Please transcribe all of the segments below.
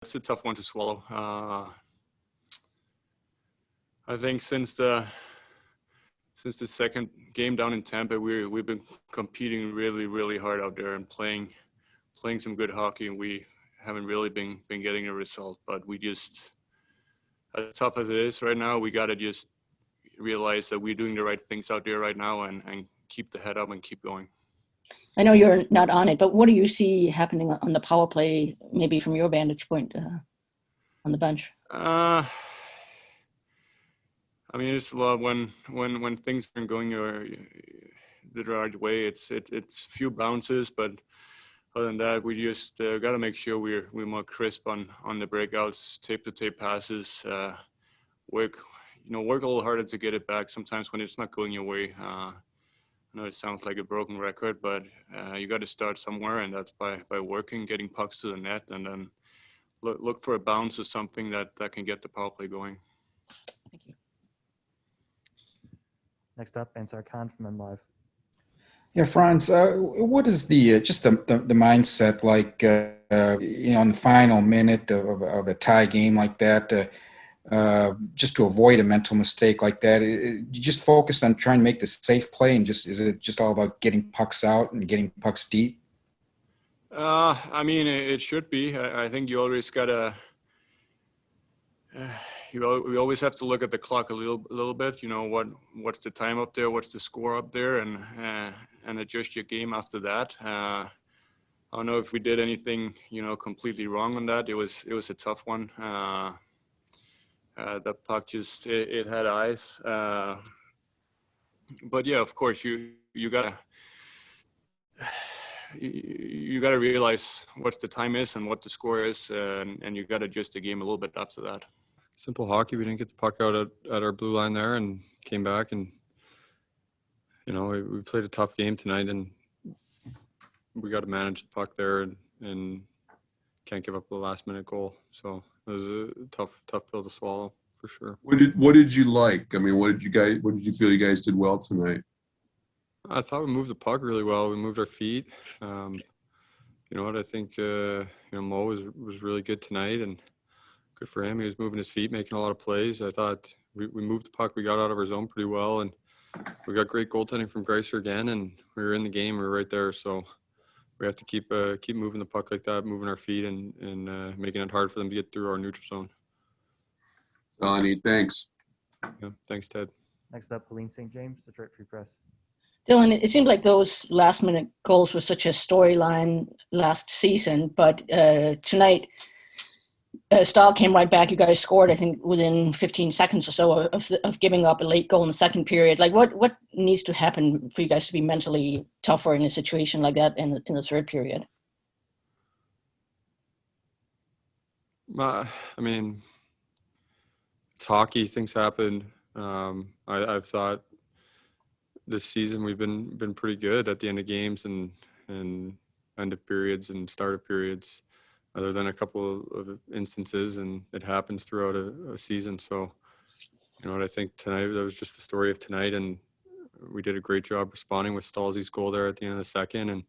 it's a tough one to swallow. I think since the second game down in Tampa, we've been competing really, really hard out there and playing some good hockey, and we haven't really been getting a result. But we just, as tough as it is right now, we got to just realize that we're doing the right things out there right now and keep the head up and keep going. I know you're not on it, but what do you see happening on the power play, maybe from your vantage point on the bench? I mean, it's a lot when things aren't going the right way. It's few bounces, but other than that, we just got to make sure we're more crisp on the breakouts, tape to tape passes, work a little harder to get it back. Sometimes when it's not going your way, I know it sounds like a broken record, but you got to start somewhere, and that's by working, getting pucks to the net, and then look for a bounce or something that can get the power play going. Thank you. Next up, Ansar Khan from MLive. Yeah, Frans, what is the mindset like, in the final minute of a tie game like that, just to avoid a mental mistake like that? You just focus on trying to make the safe play, and is it just all about getting pucks out and getting pucks deep? I mean, it should be. I think you always gotta. We always have to look at the clock a little bit. What's the time up there? What's the score up there? And adjust your game after that. I don't know if we did anything, completely wrong on that. It was a tough one. The puck just it had eyes. But yeah, of course you gotta realize what the time is and what the score is, and you gotta adjust the game a little bit after that. Simple hockey. We didn't get the puck out at our blue line there, and came back, and we played a tough game tonight, and we got to manage the puck there, and can't give up the last minute goal. So it was a tough pill to swallow for sure. What did you like? I mean, what did you feel you guys did well tonight? I thought we moved the puck really well. We moved our feet. You know what? I think Mo was really good tonight, and good for him. He was moving his feet, making a lot of plays. I thought we moved the puck. We got out of our zone pretty well, and we got great goaltending from Greiser again, and we were in the game. We were right there. So we have to keep moving the puck like that, moving our feet, and making it hard for them to get through our neutral zone. Donnie, thanks. Yeah, thanks, Ted. Next up, Helene St. James, Detroit Free Press. Dylan, it seemed like those last-minute goals were such a storyline last season, but tonight, Stahl came right back. You guys scored, I think, within 15 seconds or so of giving up a late goal in the second period. Like, what needs to happen for you guys to be mentally tougher in a situation like that in the third period? I mean, it's hockey. Things happen. I've thought this season we've been pretty good at the end of games and end of periods and start of periods, other than a couple of instances, and it happens throughout a season. So, you know what, I think tonight, that was just the story of tonight, and we did a great job responding with Stalzy's goal there at the end of the second, and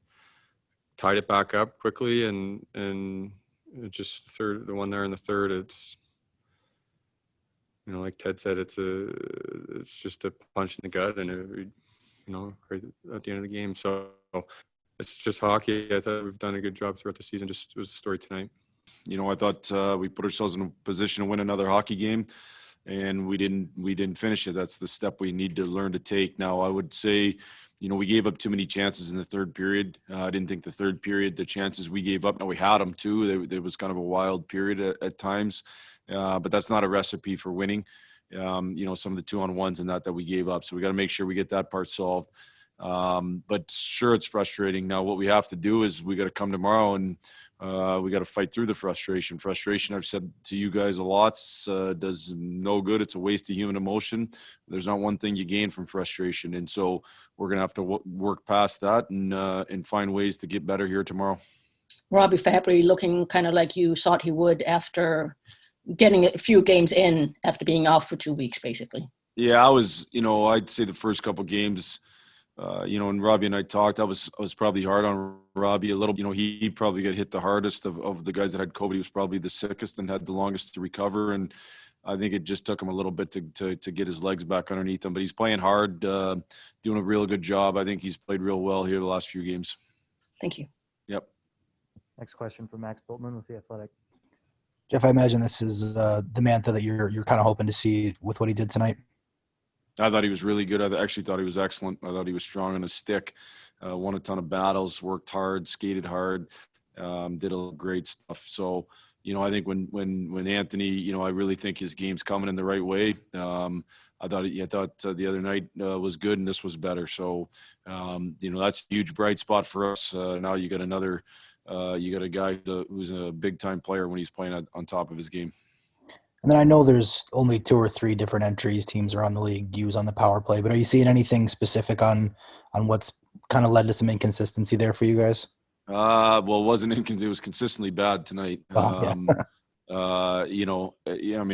tied it back up quickly, and it just the one there in the third, it's, like Ted said, it's just a punch in the gut, and right at the end of the game. So it's just hockey. I thought we've done a good job throughout the season. Just, it was the story tonight. I thought we put ourselves in a position to win another hockey game, and we didn't finish it. That's the step we need to learn to take. Now, I would say, we gave up too many chances in the third period. I didn't think the third period, the chances we gave up, now we had them too. There was kind of a wild period at times, but that's not a recipe for winning. Some of the 2-on-1s and that we gave up. So we got to make sure we get that part solved. But sure, it's frustrating. Now, what we have to do is we got to come tomorrow and we got to fight through the frustration. Frustration, I've said to you guys a lot, does no good. It's a waste of human emotion. There's not one thing you gain from frustration. And so we're going to have to work past that and find ways to get better here tomorrow. Robbie Fabry looking kind of like you thought he would after getting a few games in after being off for 2 weeks, basically. Yeah, I was, I'd say the first couple games, when Robbie and I talked, I was probably hard on Robbie a little. He probably got hit the hardest of the guys that had COVID. He was probably the sickest and had the longest to recover. And I think it just took him a little bit to get his legs back underneath him. But he's playing hard, doing a real good job. I think he's played real well here the last few games. Thank you. Yep. Next question from Max Bultman with The Athletic. Jeff, I imagine this is the Mantha that you're kind of hoping to see with what he did tonight. I thought he was really good. I actually thought he was excellent. I thought he was strong on his stick, won a ton of battles, worked hard, skated hard, did a great stuff. So, I think when Anthony, I really think his game's coming in the right way. I thought the other night was good and this was better. So, that's a huge bright spot for us. Now you got a guy who's a big time player when he's playing on top of his game. And then I know there's only 2 or 3 different entries teams around the league use on the power play, but are you seeing anything specific on what's kind of led to some inconsistency there for you guys? Well, it wasn't it was consistently bad tonight. I mean,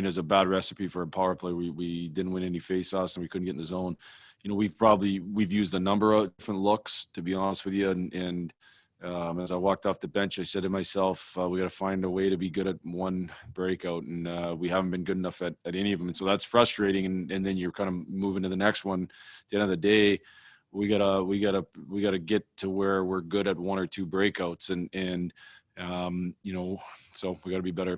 it's a bad recipe for a power play. We didn't win any faceoffs and we couldn't get in the zone. We've used a number of different looks, to be honest with you, and as I walked off the bench, I said to myself, we got to find a way to be good at one breakout, and we haven't been good enough at any of them. And so that's frustrating. And then you're kind of moving to the next one. At the end of the day, we gotta get to where we're good at 1 or 2 breakouts, and so we got to be better.